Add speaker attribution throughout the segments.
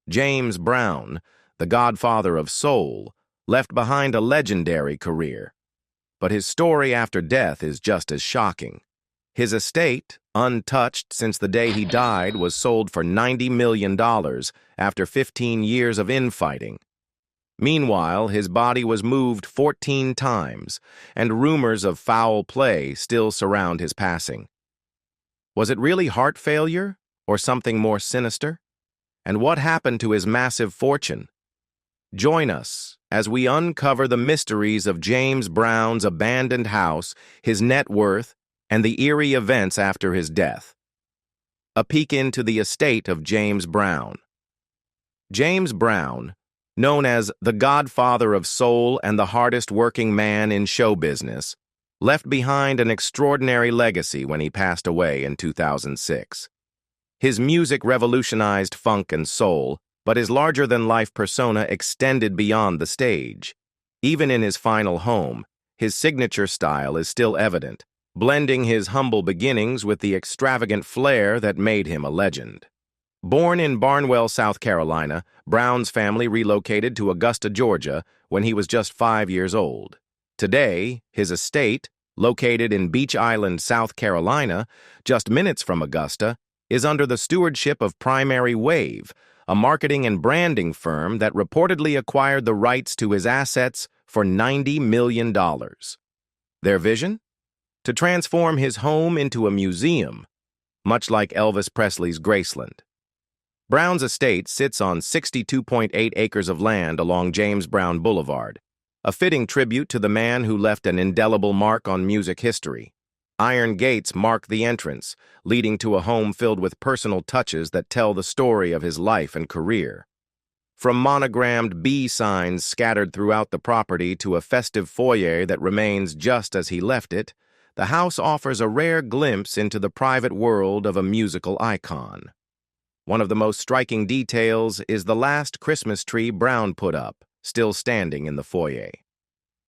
Speaker 1: James Brown, the godfather of soul, left behind a legendary career. But his story after death is just as shocking. His estate, untouched since the day he died, was sold for $90 million after 15 years of infighting. Meanwhile, his body was moved 14 times, and rumors of foul play still surround his passing. Was it really heart failure, or something more sinister? And what happened to his massive fortune? Join us as we uncover the mysteries of James Brown's abandoned house, his net worth, and the eerie events after his death. A peek into the estate of James Brown. James Brown, known as the godfather of soul and the hardest working man in show business, left behind an extraordinary legacy when he passed away in 2006. His music revolutionized funk and soul, but his larger-than-life persona extended beyond the stage. Even in his final home, his signature style is still evident, blending his humble beginnings with the extravagant flair that made him a legend. Born in Barnwell, South Carolina, Brown's family relocated to Augusta, Georgia, when he was just 5 years old. Today, his estate, located in Beach Island, South Carolina, just minutes from Augusta, is under the stewardship of Primary Wave, a marketing and branding firm that reportedly acquired the rights to his assets for $90 million. Their vision? To transform his home into a museum, much like Elvis Presley's Graceland. Brown's estate sits on 62.8 acres of land along James Brown Boulevard, a fitting tribute to the man who left an indelible mark on music history. Iron gates mark the entrance, leading to a home filled with personal touches that tell the story of his life and career. From monogrammed B signs scattered throughout the property to a festive foyer that remains just as he left it, the house offers a rare glimpse into the private world of a musical icon. One of the most striking details is the last Christmas tree Brown put up, still standing in the foyer.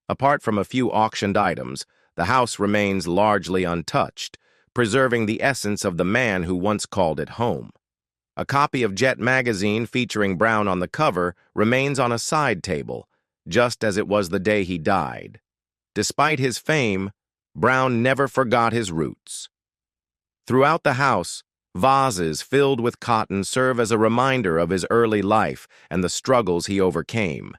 Speaker 1: Apart from a few auctioned items, the house remains largely untouched, preserving the essence of the man who once called it home. A copy of Jet magazine featuring Brown on the cover remains on a side table, just as it was the day he died. Despite his fame, Brown never forgot his roots. Throughout the house, vases filled with cotton serve as a reminder of his early life and the struggles he overcame.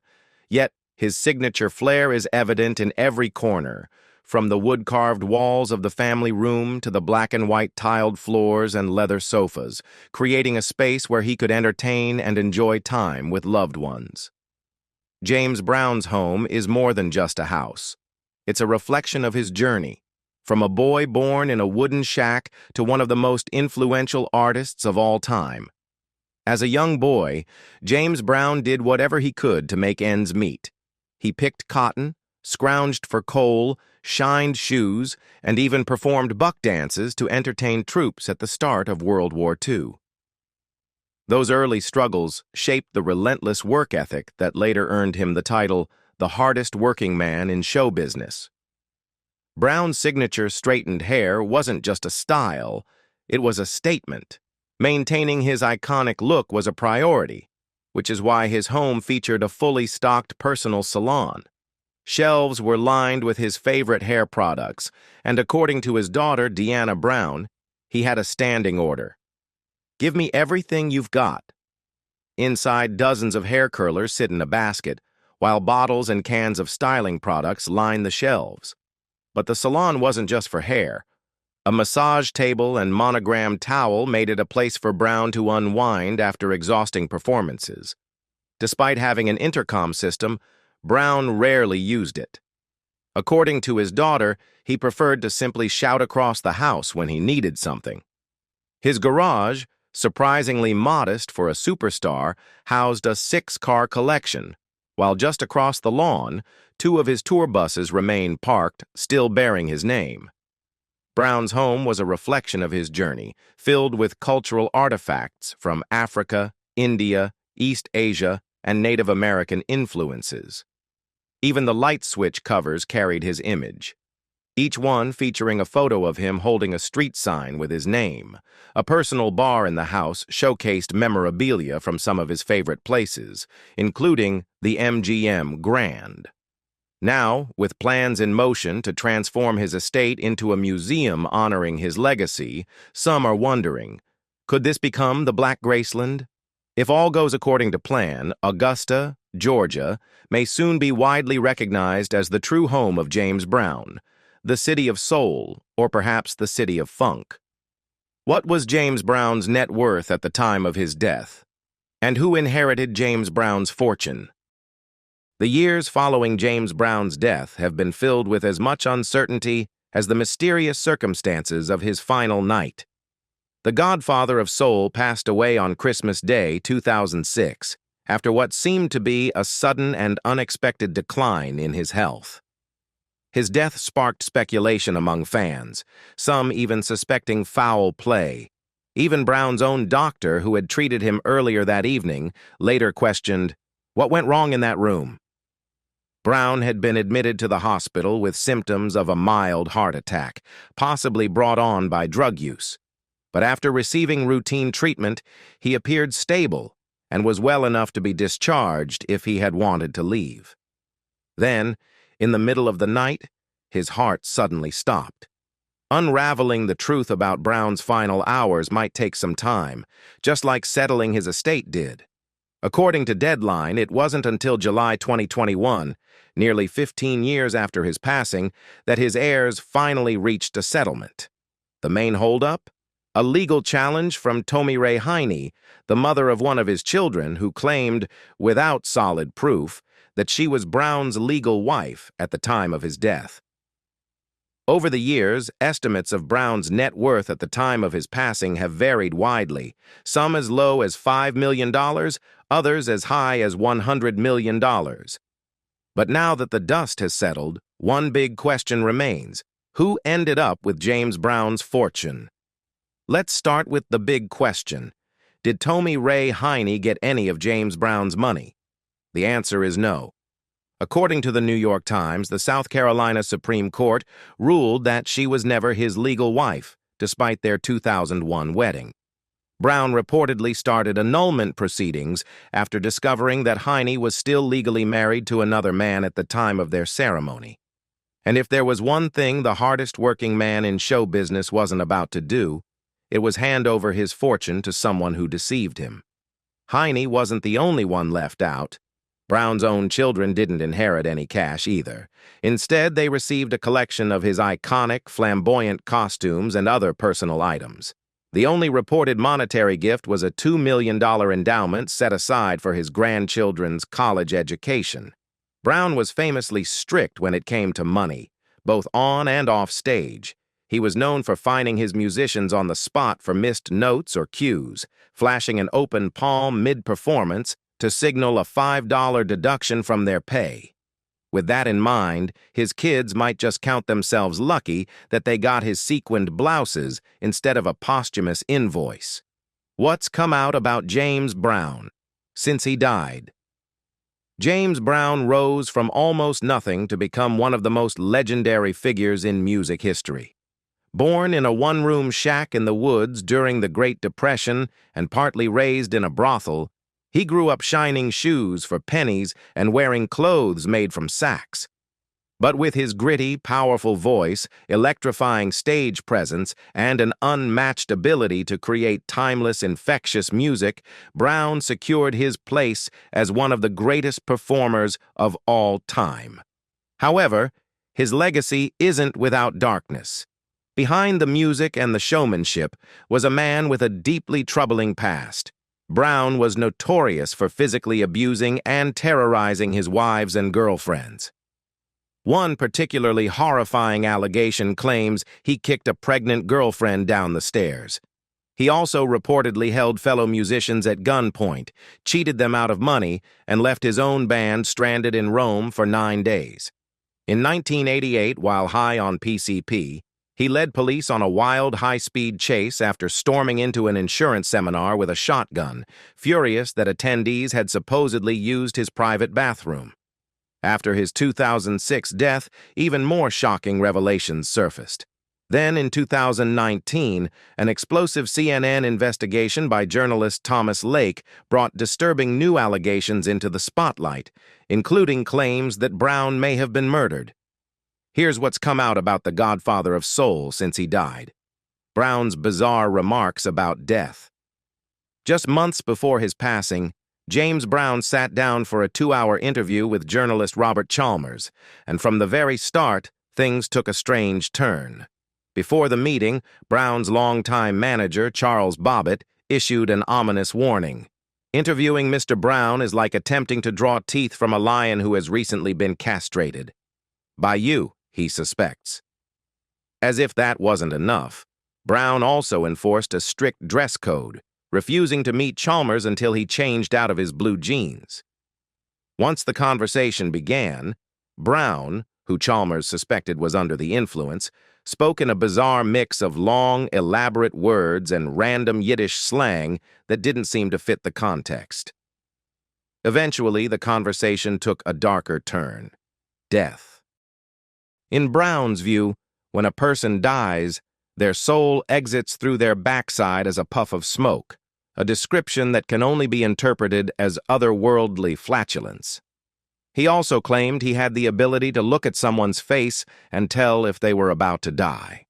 Speaker 1: Yet, his signature flair is evident in every corner, from the wood-carved walls of the family room to the black and white tiled floors and leather sofas, creating a space where he could entertain and enjoy time with loved ones. James Brown's home is more than just a house. It's a reflection of his journey, from a boy born in a wooden shack to one of the most influential artists of all time. As a young boy, James Brown did whatever he could to make ends meet. He picked cotton, scrounged for coal, shined shoes, and even performed buck dances to entertain troops at the start of World War II. Those early struggles shaped the relentless work ethic that later earned him the title, the hardest working man in show business. Brown's signature straightened hair wasn't just a style, it was a statement. Maintaining his iconic look was a priority, which is why his home featured a fully stocked personal salon. Shelves were lined with his favorite hair products, and according to his daughter, Deanna Brown, he had a standing order. "Give me everything you've got." Inside, dozens of hair curlers sit in a basket, while bottles and cans of styling products line the shelves. But the salon wasn't just for hair. A massage table and monogrammed towel made it a place for Brown to unwind after exhausting performances. Despite having an intercom system, Brown rarely used it. According to his daughter, he preferred to simply shout across the house when he needed something. His garage, surprisingly modest for a superstar, housed a 6-car collection, while just across the lawn, 2 of his tour buses remain parked, still bearing his name. Brown's home was a reflection of his journey, filled with cultural artifacts from Africa, India, East Asia, and Native American influences. Even the light switch covers carried his image. each one featuring a photo of him holding a street sign with his name. A personal bar in the house showcased memorabilia from some of his favorite places, including the MGM Grand. Now, with plans in motion to transform his estate into a museum honoring his legacy, some are wondering, could this become the Black Graceland? If all goes according to plan, Augusta, Georgia, may soon be widely recognized as the true home of James Brown, the city of soul, or perhaps the city of funk. What was James Brown's net worth at the time of his death? And who inherited James Brown's fortune? The years following James Brown's death have been filled with as much uncertainty as the mysterious circumstances of his final night. The godfather of soul passed away on Christmas Day, 2006, after what seemed to be a sudden and unexpected decline in his health. His death sparked speculation among fans, some even suspecting foul play. Even Brown's own doctor, who had treated him earlier that evening, later questioned, "What went wrong in that room?" Brown had been admitted to the hospital with symptoms of a mild heart attack, possibly brought on by drug use. But after receiving routine treatment, he appeared stable and was well enough to be discharged if he had wanted to leave. Then, in the middle of the night, his heart suddenly stopped. Unraveling the truth about Brown's final hours might take some time, just like settling his estate did. According to Deadline, it wasn't until July 2021, nearly 15 years after his passing, that his heirs finally reached a settlement. The main holdup? A legal challenge from Tommy Ray Heine, the mother of one of his children, who claimed, without solid proof, that she was Brown's legal wife at the time of his death. Over the years, estimates of Brown's net worth at the time of his passing have varied widely, some as low as $5 million, others as high as $100 million. But now that the dust has settled, one big question remains: who ended up with James Brown's fortune? Let's start with the big question. Did Tommy Ray Heine get any of James Brown's money? The answer is no. According to the New York Times, the South Carolina Supreme Court ruled that she was never his legal wife, despite their 2001 wedding. Brown reportedly started annulment proceedings after discovering that Heine was still legally married to another man at the time of their ceremony. And if there was one thing the hardest-working man in show business wasn't about to do, it was hand over his fortune to someone who deceived him. Heine wasn't the only one left out. Brown's own children didn't inherit any cash either. Instead, they received a collection of his iconic, flamboyant costumes and other personal items. The only reported monetary gift was a $2 million endowment set aside for his grandchildren's college education. Brown was famously strict when it came to money, both on and off stage. He was known for fining his musicians on the spot for missed notes or cues, flashing an open palm mid-performance to signal a $5 deduction from their pay. With that in mind, his kids might just count themselves lucky that they got his sequined blouses instead of a posthumous invoice. What's come out about James Brown since he died? James Brown rose from almost nothing to become one of the most legendary figures in music history. Born in a one-room shack in the woods during the Great Depression and partly raised in a brothel, he grew up shining shoes for pennies and wearing clothes made from sacks. But with his gritty, powerful voice, electrifying stage presence, and an unmatched ability to create timeless, infectious music, Brown secured his place as one of the greatest performers of all time. However, his legacy isn't without darkness. Behind the music and the showmanship was a man with a deeply troubling past. Brown was notorious for physically abusing and terrorizing his wives and girlfriends. One particularly horrifying allegation claims he kicked a pregnant girlfriend down the stairs. He also reportedly held fellow musicians at gunpoint, cheated them out of money, and left his own band stranded in Rome for 9 days. In 1988, while high on PCP, he led police on a wild, high-speed chase after storming into an insurance seminar with a shotgun, furious that attendees had supposedly used his private bathroom. After his 2006 death, even more shocking revelations surfaced. Then, in 2019, an explosive CNN investigation by journalist Thomas Lake brought disturbing new allegations into the spotlight, including claims that Brown may have been murdered. Here's what's come out about the godfather of soul since he died. Brown's bizarre remarks about death. Just months before his passing, James Brown sat down for a 2-hour interview with journalist Robert Chalmers, and from the very start, things took a strange turn. Before the meeting, Brown's longtime manager, Charles Bobbitt, issued an ominous warning. Interviewing Mr. Brown is like attempting to draw teeth from a lion who has recently been castrated. By you, he suspects. As if that wasn't enough, Brown also enforced a strict dress code, refusing to meet Chalmers until he changed out of his blue jeans. Once the conversation began, Brown, who Chalmers suspected was under the influence, spoke in a bizarre mix of long, elaborate words and random Yiddish slang that didn't seem to fit the context. Eventually, the conversation took a darker turn. Death. In Brown's view, when a person dies, their soul exits through their backside as a puff of smoke, a description that can only be interpreted as otherworldly flatulence. He also claimed he had the ability to look at someone's face and tell if they were about to die.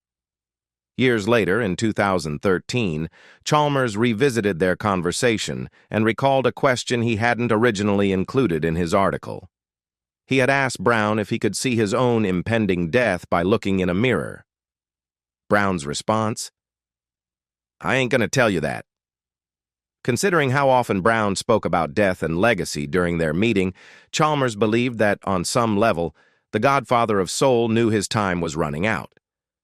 Speaker 1: Years later, in 2013, Chalmers revisited their conversation and recalled a question he hadn't originally included in his article. He had asked Brown if he could see his own impending death by looking in a mirror. Brown's response? "I ain't gonna tell you that." Considering how often Brown spoke about death and legacy during their meeting, Chalmers believed that, on some level, the godfather of soul knew his time was running out.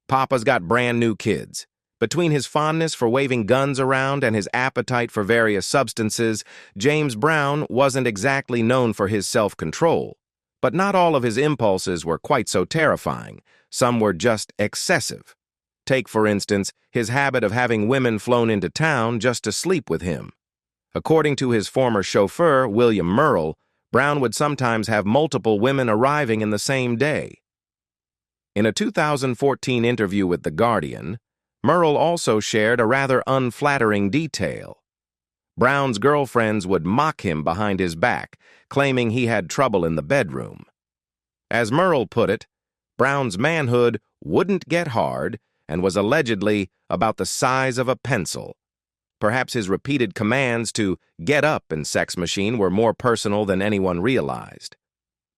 Speaker 1: Papa's got brand new kids. Between his fondness for waving guns around and his appetite for various substances, James Brown wasn't exactly known for his self-control. But not all of his impulses were quite so terrifying. Some were just excessive. Take, for instance, his habit of having women flown into town just to sleep with him. According to his former chauffeur, William Merle, Brown would sometimes have multiple women arriving in the same day. In a 2014 interview with The Guardian, Merle also shared a rather unflattering detail. Brown's girlfriends would mock him behind his back, claiming he had trouble in the bedroom. As Merle put it, Brown's manhood wouldn't get hard and was allegedly about the size of a pencil. Perhaps his repeated commands to get up in Sex Machine were more personal than anyone realized.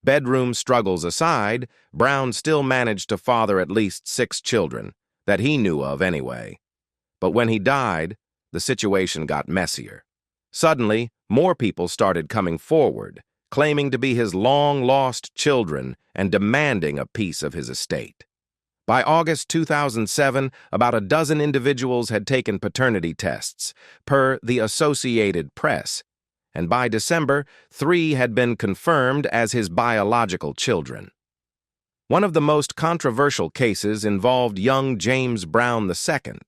Speaker 1: Bedroom struggles aside, Brown still managed to father at least 6 children, that he knew of anyway. But when he died, the situation got messier. Suddenly, more people started coming forward, claiming to be his long-lost children and demanding a piece of his estate. By August 2007, about a dozen individuals had taken paternity tests, per the Associated Press, and by December, 3 had been confirmed as his biological children. One of the most controversial cases involved young James Brown II.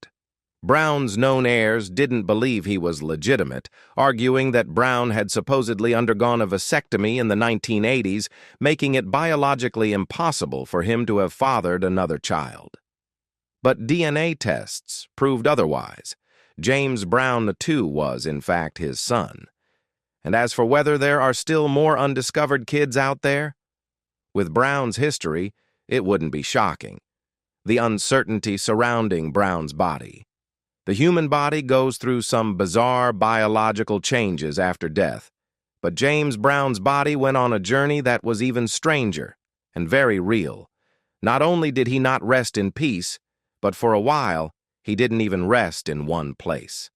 Speaker 1: Brown's known heirs didn't believe he was legitimate, arguing that Brown had supposedly undergone a vasectomy in the 1980s, making it biologically impossible for him to have fathered another child. But DNA tests proved otherwise. James Brown II was, in fact, his son. And as for whether there are still more undiscovered kids out there, with Brown's history, it wouldn't be shocking. The uncertainty surrounding Brown's body. The human body goes through some bizarre biological changes after death, but James Brown's body went on a journey that was even stranger and very real. Not only did he not rest in peace, but for a while, he didn't even rest in one place.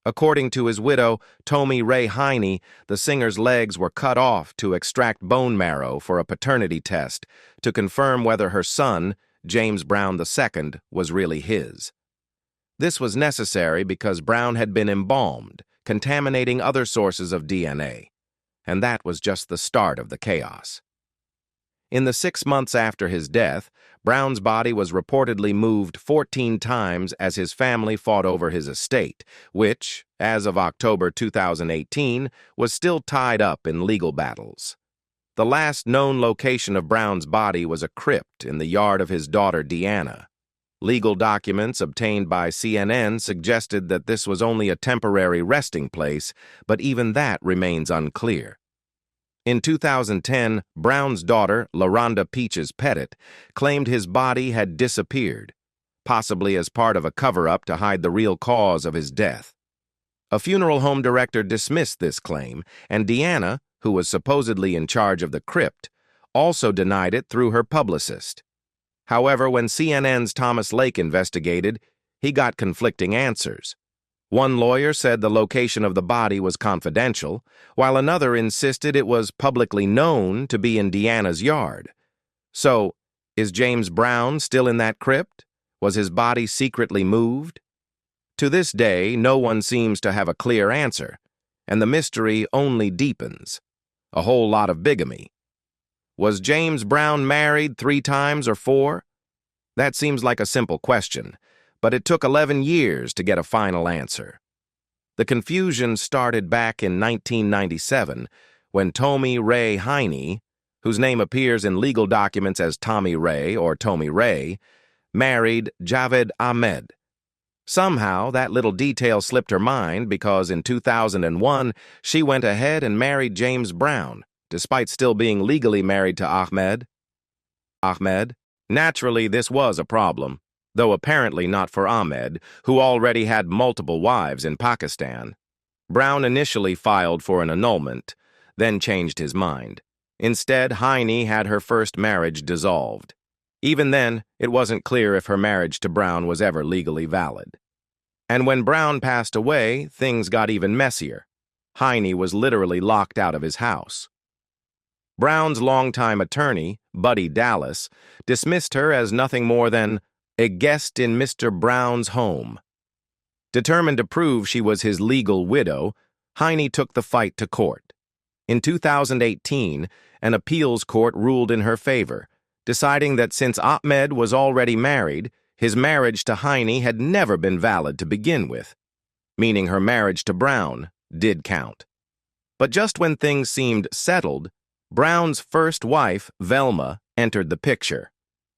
Speaker 1: According to his widow, Tomie Ray Heine, the singer's legs were cut off to extract bone marrow for a paternity test to confirm whether her son, James Brown II, was really his. This was necessary because Brown had been embalmed, contaminating other sources of DNA, and that was just the start of the chaos. In the 6 months after his death, Brown's body was reportedly moved 14 times as his family fought over his estate, which, as of October 2018, was still tied up in legal battles. The last known location of Brown's body was a crypt in the yard of his daughter Deanna. Legal documents obtained by CNN suggested that this was only a temporary resting place, but even that remains unclear. In 2010, Brown's daughter, LaRonda Peaches Pettit, claimed his body had disappeared, possibly as part of a cover-up to hide the real cause of his death. A funeral home director dismissed this claim, and Deanna, who was supposedly in charge of the crypt, also denied it through her publicist. However, when CNN's Thomas Lake investigated, he got conflicting answers. One lawyer said the location of the body was confidential, while another insisted it was publicly known to be in Deanna's yard. So, is James Brown still in that crypt? Was his body secretly moved? To this day, no one seems to have a clear answer, and the mystery only deepens. A whole lot of bigamy. Was James Brown married 3 times or 4? That seems like a simple question, but it took 11 years to get a final answer. The confusion started back in 1997 when Tommy Ray Heine, whose name appears in legal documents as Tommy Ray or Tommy Ray, married Javed Ahmed. Somehow, that little detail slipped her mind because in 2001, she went ahead and married James Brown, despite still being legally married to Ahmed. Naturally, this was a problem, though apparently not for Ahmed, who already had multiple wives in Pakistan. Brown initially filed for an annulment, then changed his mind. Instead, Heine had her first marriage dissolved. Even then, it wasn't clear if her marriage to Brown was ever legally valid. And when Brown passed away, things got even messier. Heine was literally locked out of his house. Brown's longtime attorney, Buddy Dallas, dismissed her as nothing more than a guest in Mr. Brown's home. Determined to prove she was his legal widow, Heine took the fight to court. In 2018, an appeals court ruled in her favor, deciding that since Ahmed was already married, his marriage to Heine had never been valid to begin with, meaning her marriage to Brown did count. But just when things seemed settled, Brown's first wife, Velma, entered the picture.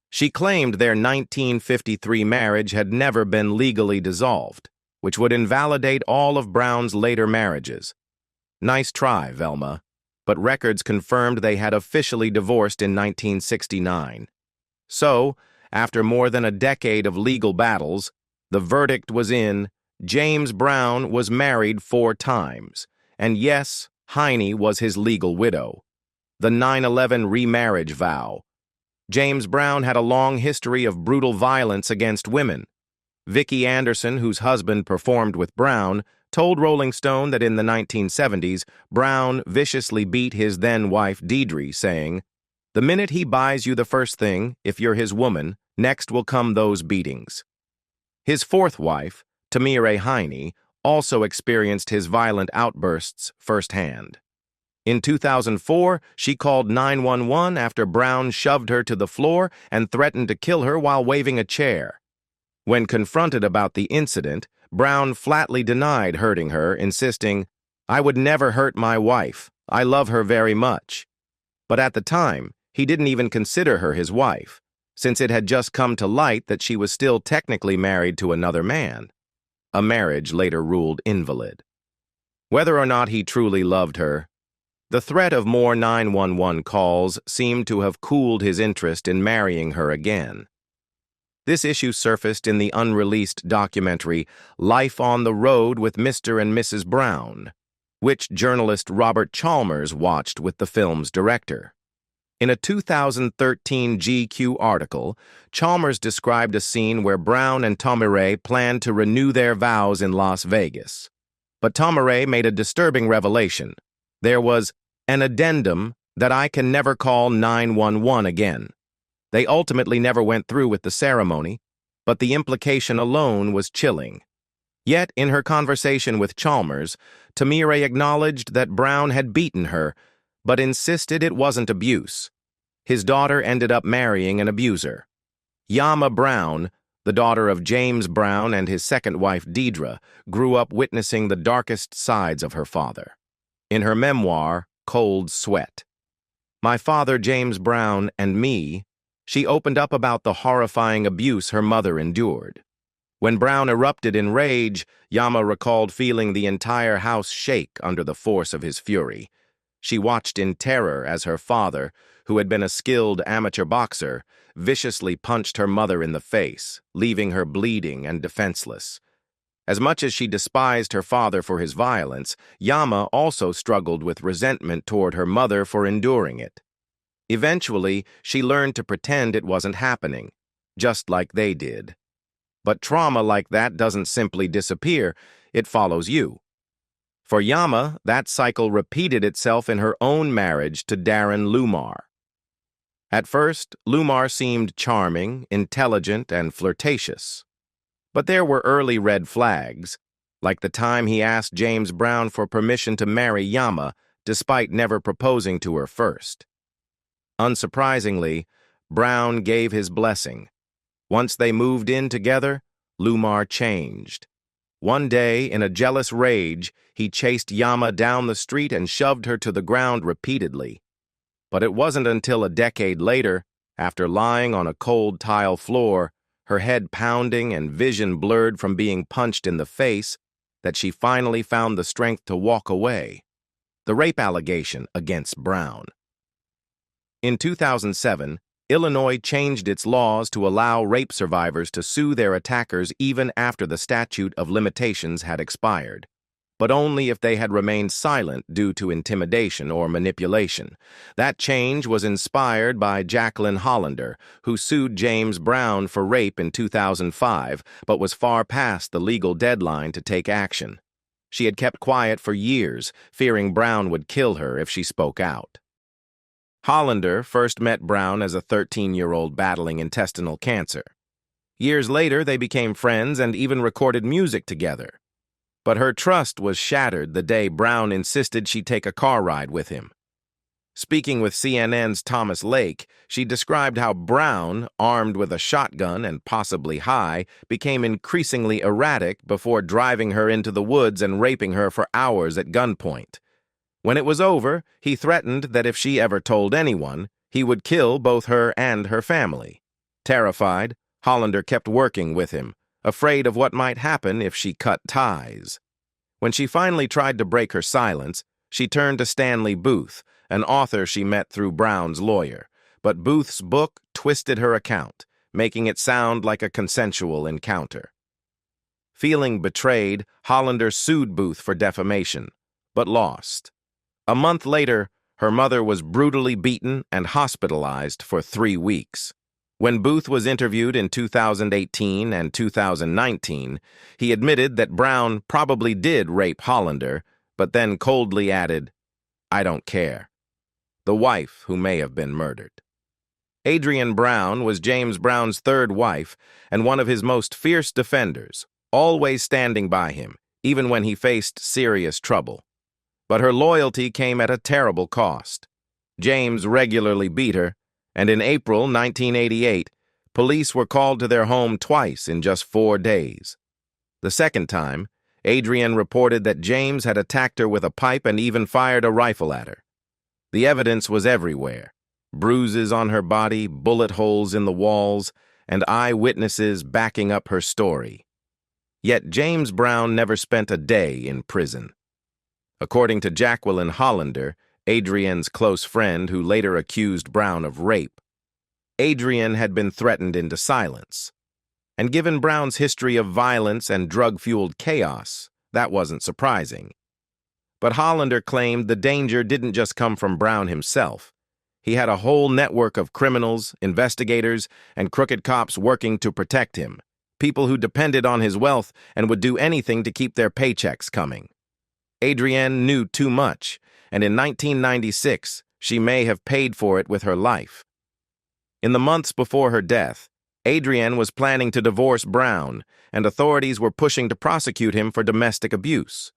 Speaker 1: She claimed their 1953 marriage had never been legally dissolved, which would invalidate all of Brown's later marriages. Nice try, Velma, but records confirmed they had officially divorced in 1969. So, after more than a decade of legal battles, the verdict was in. James Brown was married 4 times, and yes, Heine was his legal widow. The 9/11 remarriage vow. James Brown had a long history of brutal violence against women. Vicki Anderson, whose husband performed with Brown, told Rolling Stone that in the 1970s, Brown viciously beat his then-wife Deidre, saying, "The minute he buys you the first thing, if you're his woman, next will come those beatings." His 4th wife, Tamire Heine, also experienced his violent outbursts firsthand. In 2004, she called 911 after Brown shoved her to the floor and threatened to kill her while waving a chair. When confronted about the incident, Brown flatly denied hurting her, insisting, "I would never hurt my wife. I love her very much." But at the time, he didn't even consider her his wife, since it had just come to light that she was still technically married to another man. A marriage later ruled invalid. Whether or not he truly loved her, the threat of more 911 calls seemed to have cooled his interest in marrying her again. This issue surfaced in the unreleased documentary Life on the Road with Mr. and Mrs. Brown, which journalist Robert Chalmers watched with the film's director. In a 2013 GQ article, Chalmers described a scene where Brown and Tamire planned to renew their vows in Las Vegas. But Tamire made a disturbing revelation. There was an addendum that I can never call 911 again. They ultimately never went through with the ceremony, but the implication alone was chilling. Yet, in her conversation with Chalmers, Tamire acknowledged that Brown had beaten her, but insisted it wasn't abuse. His daughter ended up marrying an abuser. Yama Brown, the daughter of James Brown and his second wife Deidre, grew up witnessing the darkest sides of her father. In her memoir, Cold Sweat, My father, James Brown, and me, she opened up about the horrifying abuse her mother endured. When Brown erupted in rage, Yama recalled feeling the entire house shake under the force of his fury. She watched in terror as her father, who had been a skilled amateur boxer, viciously punched her mother in the face, leaving her bleeding and defenseless. As much as she despised her father for his violence, Yama also struggled with resentment toward her mother for enduring it. Eventually, she learned to pretend it wasn't happening, just like they did. But trauma like that doesn't simply disappear, it follows you. For Yama, that cycle repeated itself in her own marriage to Darren Lumar. At first, Lumar seemed charming, intelligent, and flirtatious. But there were early red flags, like the time he asked James Brown for permission to marry Yama, despite never proposing to her first. Unsurprisingly, Brown gave his blessing. Once they moved in together, Lumar changed. One day, in a jealous rage, he chased Yama down the street and shoved her to the ground repeatedly. But it wasn't until a decade later, after lying on a cold tile floor, her head pounding and vision blurred from being punched in the face, that she finally found the strength to walk away. The rape allegation against Brown. In 2007, Illinois changed its laws to allow rape survivors to sue their attackers even after the statute of limitations had expired, but only if they had remained silent due to intimidation or manipulation. That change was inspired by Jacqueline Hollander, who sued James Brown for rape in 2005, but was far past the legal deadline to take action. She had kept quiet for years, fearing Brown would kill her if she spoke out. Hollander first met Brown as a 13-year-old battling intestinal cancer. Years later, they became friends and even recorded music together. But her trust was shattered the day Brown insisted she take a car ride with him. Speaking with CNN's Thomas Lake, she described how Brown, armed with a shotgun and possibly high, became increasingly erratic before driving her into the woods and raping her for hours at gunpoint. When it was over, he threatened that if she ever told anyone, he would kill both her and her family. Terrified, Hollander kept working with him, afraid of what might happen if she cut ties. When she finally tried to break her silence, she turned to Stanley Booth, an author she met through Brown's lawyer, but Booth's book twisted her account, making it sound like a consensual encounter. Feeling betrayed, Hollander sued Booth for defamation, but lost. A month later, her mother was brutally beaten and hospitalized for 3 weeks. When Booth was interviewed in 2018 and 2019, he admitted that Brown probably did rape Hollander, but then coldly added, "I don't care." The wife who may have been murdered. Adrienne Brown was James Brown's third wife and one of his most fierce defenders, always standing by him, even when he faced serious trouble. But her loyalty came at a terrible cost. James regularly beat her, and in April 1988, police were called to their home twice in just 4 days. The second time, Adrienne reported that James had attacked her with a pipe and even fired a rifle at her. The evidence was everywhere: bruises on her body, bullet holes in the walls, and eyewitnesses backing up her story. Yet James Brown never spent a day in prison. According to Jacqueline Hollander, Adrienne's close friend who later accused Brown of rape, Adrienne had been threatened into silence. And given Brown's history of violence and drug-fueled chaos, that wasn't surprising. But Hollander claimed the danger didn't just come from Brown himself. He had a whole network of criminals, investigators, and crooked cops working to protect him, people who depended on his wealth and would do anything to keep their paychecks coming. Adrienne knew too much, and in 1996, she may have paid for it with her life. In the months before her death, Adrienne was planning to divorce Brown, and authorities were pushing to prosecute him for domestic abuse.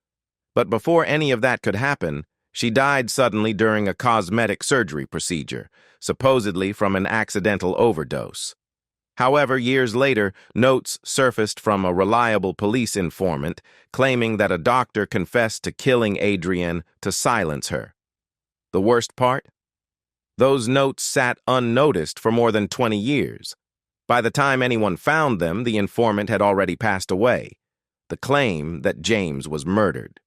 Speaker 1: But before any of that could happen, she died suddenly during a cosmetic surgery procedure, supposedly from an accidental overdose. However, years later, notes surfaced from a reliable police informant claiming that a doctor confessed to killing Adrienne to silence her. The worst part? Those notes sat unnoticed for more than 20 years. By the time anyone found them, the informant had already passed away. The claim that James was murdered.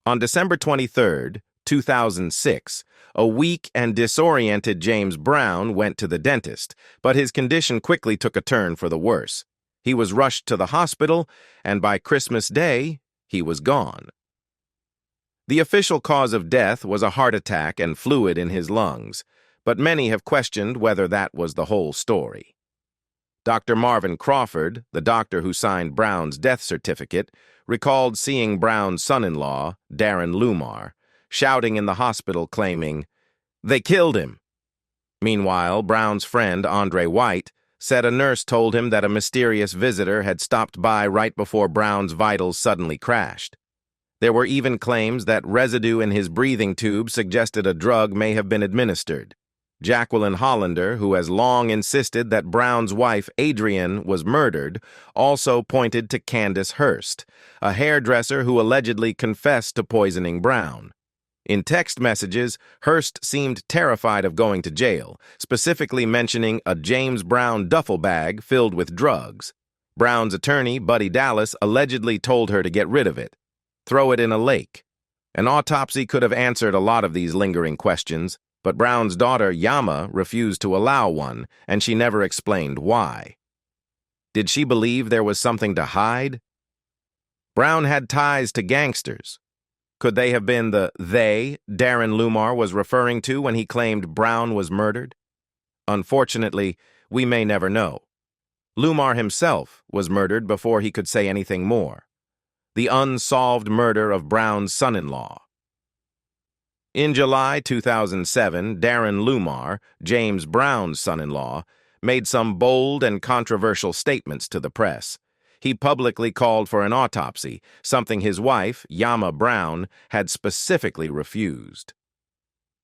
Speaker 1: On December 23, 2006, a weak and disoriented James Brown went to the dentist, but his condition quickly took a turn for the worse. He was rushed to the hospital, and by Christmas Day, he was gone. The official cause of death was a heart attack and fluid in his lungs, but many have questioned whether that was the whole story. Dr. Marvin Crawford, the doctor who signed Brown's death certificate, recalled seeing Brown's son-in-law, Darren Lumar, shouting in the hospital claiming, "They killed him." Meanwhile, Brown's friend, Andre White, said a nurse told him that a mysterious visitor had stopped by right before Brown's vitals suddenly crashed. There were even claims that residue in his breathing tube suggested a drug may have been administered. Jacqueline Hollander, who has long insisted that Brown's wife, Adrienne, was murdered, also pointed to Candace Hurst, a hairdresser who allegedly confessed to poisoning Brown. In text messages, Hurst seemed terrified of going to jail, specifically mentioning a James Brown duffel bag filled with drugs. Brown's attorney, Buddy Dallas, allegedly told her to get rid of it. Throw it in a lake. An autopsy could have answered a lot of these lingering questions, but Brown's daughter, Yama, refused to allow one, and she never explained why. Did she believe there was something to hide? Brown had ties to gangsters. Could they have been the they Darren Lumar was referring to when he claimed Brown was murdered? Unfortunately, we may never know. Lumar himself was murdered before he could say anything more. The unsolved murder of Brown's son-in-law. In July 2007, Darren Lumar, James Brown's son-in-law, made some bold and controversial statements to the press. He publicly called for an autopsy, something his wife, Yama Brown, had specifically refused.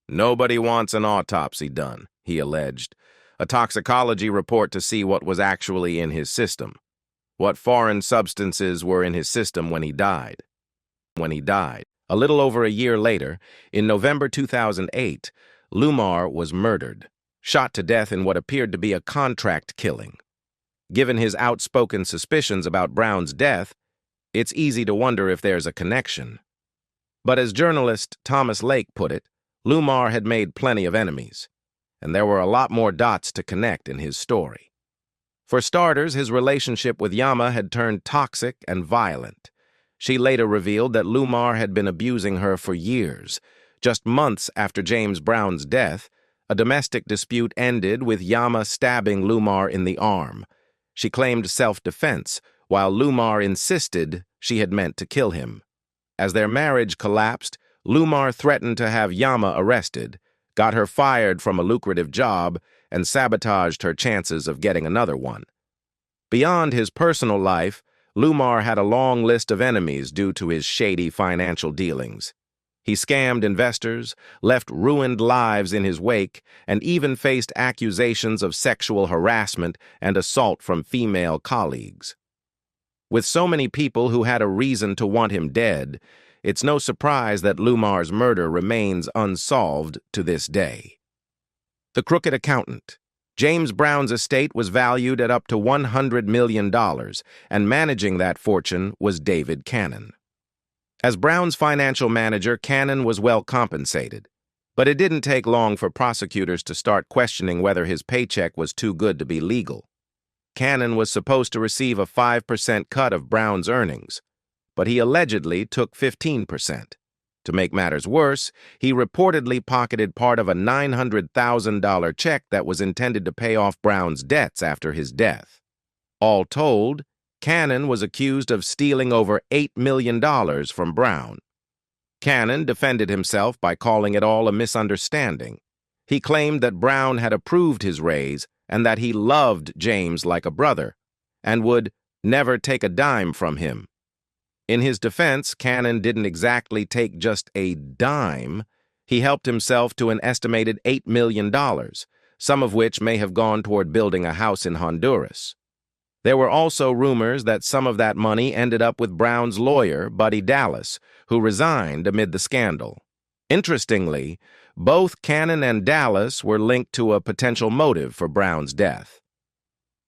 Speaker 1: "Nobody wants an autopsy done," he alleged. "A toxicology report to see what was actually in his system. What foreign substances were in his system when he died." A little over a year later, in November 2008, Lumar was murdered, shot to death in what appeared to be a contract killing. Given his outspoken suspicions about Brown's death, it's easy to wonder if there's a connection. But as journalist Thomas Lake put it, Lumar had made plenty of enemies, and there were a lot more dots to connect in his story. For starters, his relationship with Yama had turned toxic and violent. She later revealed that Lumar had been abusing her for years. Just months after James Brown's death, a domestic dispute ended with Yama stabbing Lumar in the arm. She claimed self-defense, while Lumar insisted she had meant to kill him. As their marriage collapsed, Lumar threatened to have Yama arrested, got her fired from a lucrative job, and sabotaged her chances of getting another one. Beyond his personal life, Lumar had a long list of enemies due to his shady financial dealings. He scammed investors, left ruined lives in his wake, and even faced accusations of sexual harassment and assault from female colleagues. With so many people who had a reason to want him dead, it's no surprise that Lumar's murder remains unsolved to this day. The crooked accountant. James Brown's estate was valued at up to $100 million, and managing that fortune was David Cannon. As Brown's financial manager, Cannon was well compensated, but it didn't take long for prosecutors to start questioning whether his paycheck was too good to be legal. Cannon was supposed to receive a 5% cut of Brown's earnings, but he allegedly took 15%. To make matters worse, he reportedly pocketed part of a $900,000 check that was intended to pay off Brown's debts after his death. All told, Cannon was accused of stealing over $8 million from Brown. Cannon defended himself by calling it all a misunderstanding. He claimed that Brown had approved his raise and that he loved James like a brother and would never take a dime from him. In his defense, Cannon didn't exactly take just a dime. He helped himself to an estimated $8 million, some of which may have gone toward building a house in Honduras. There were also rumors that some of that money ended up with Brown's lawyer, Buddy Dallas, who resigned amid the scandal. Interestingly, both Cannon and Dallas were linked to a potential motive for Brown's death.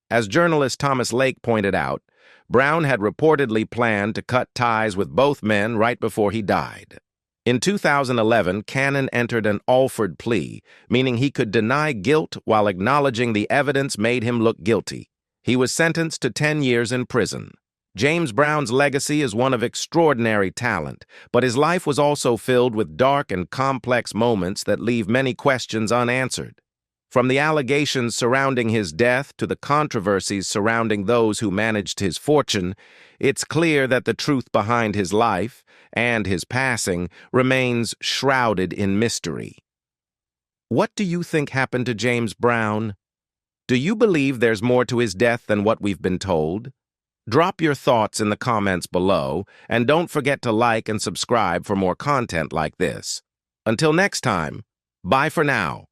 Speaker 1: As journalist Thomas Lake pointed out, Brown had reportedly planned to cut ties with both men right before he died. In 2011, Cannon entered an Alford plea, meaning he could deny guilt while acknowledging the evidence made him look guilty. He was sentenced to 10 years in prison. James Brown's legacy is one of extraordinary talent, but his life was also filled with dark and complex moments that leave many questions unanswered. From the allegations surrounding his death to the controversies surrounding those who managed his fortune, it's clear that the truth behind his life and his passing remains shrouded in mystery. What do you think happened to James Brown? Do you believe there's more to his death than what we've been told? Drop your thoughts in the comments below, and don't forget to like and subscribe for more content like this. Until next time, bye for now.